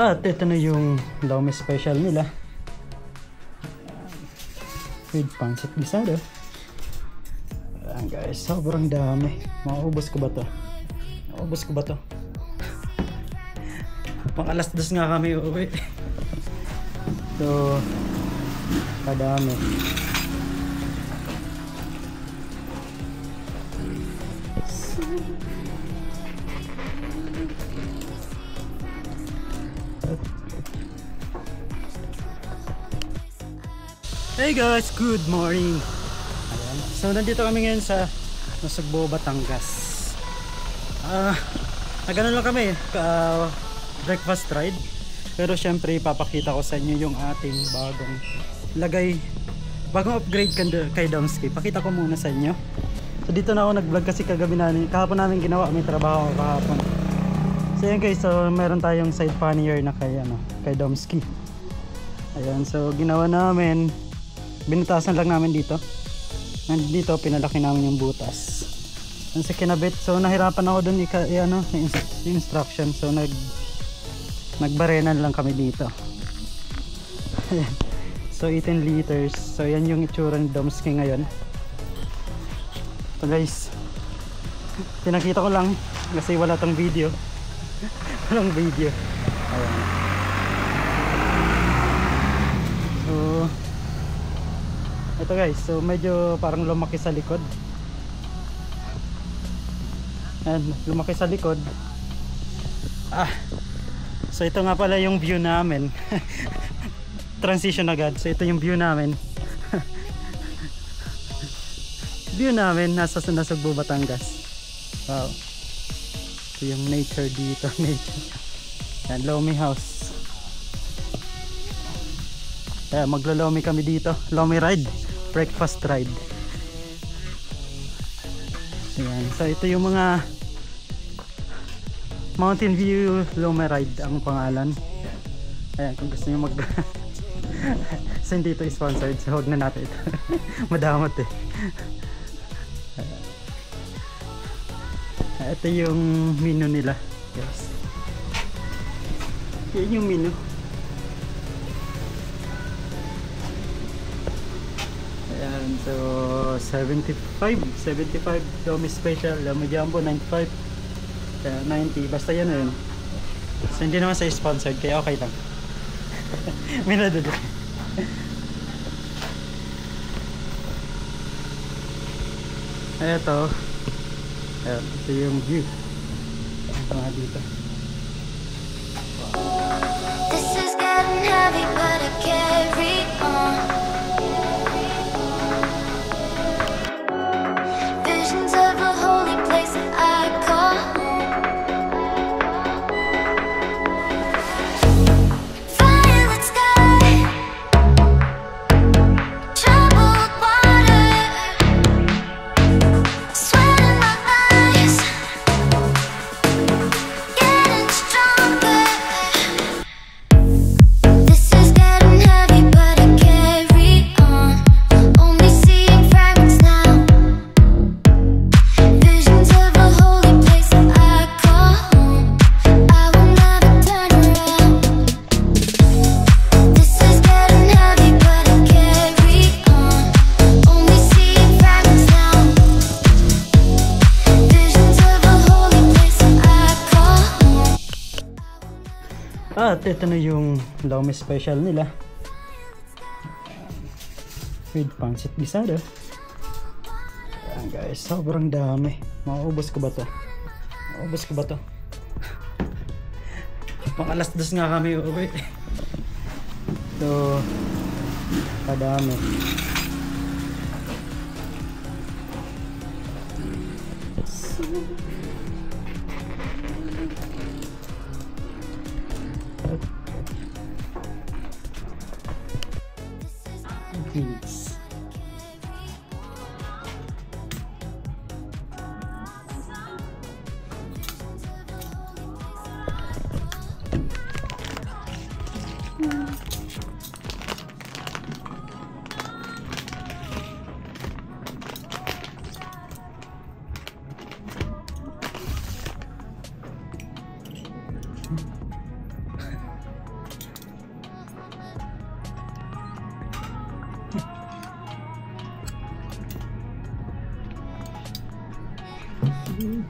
At ito na yung Lomi special nila with pancit bisado. Ayan guys, sobrang dami. Maubos ko ba to? Maubos ko ba to? Pang alas 2 nga kami uuwi. So kadami. Hey guys, good morning. Ayan. So nandito kami ngayon sa Nasugbo, Batangas. Nagano lang kami, breakfast ride. Pero syempre ipapakita ko sa inyo yung ating bagong upgrade kay Domsky. Pakita ko muna sa inyo. So dito na ako nag-vlog kasi kahapon namin ginawa, may trabaho kahapon. So yun guys, so meron tayong side pannier na kay Domsky. Ayan, so ginawa namin, binutasan lang namin dito. Nandito pinalaki namin yung butas. Yung sa kinabit, so nahirapan ako dun yung instruction. So nagbarenan lang kami dito. Ayan. So 18 liters. So yan yung itsura ni Domsky ngayon. So guys, pinakita ko lang kasi wala tong video. Walang video. Ayan. So ito guys, so medyo parang lumaki sa likod. And lumaki sa likod. So ito nga pala yung view namin. Transition agad. So ito yung view namin. View namin nasa Nasugbo, Batangas. Wow. Ito yung nature dito. Nature. Yan, Lomi house. Maglo-Lomi kami dito. Lomi ride. Breakfast ride. Ayan. So ito yung mga Mountain View Lomi ride ang pangalan. Ayan, kung gusto nyo so hindi ito sponsored, so huwag na natin ito. Madamot eh. Ito yung menu nila. Yes. Yan yung menu. Ayan, so 75 Lomi special, Lomi jumbo 95, 90, basta yan yun. So hindi naman sa sponsored kaya okay lang. Minado din. Ito yung view mga dito. This is getting heavy but I carry on. Visions of a holy place that I call home. Violet sky, troubled water, sweat in my eyes, getting stronger. This is getting heavy but I carry on. Only seeing fragments now. Visions of a holy place that I call home. I will never turn around. This is getting heavy but I carry on. Only seeing fragments now. Visions of a holy place that I call home. At ito na yung Lomi special nila with pancit bisado. Ayan guys, sobrang dami. Maubos ko ba to? Maubos ko ba to? Pang alas 2 nga kami uuwi. So kadami. Please. Pink.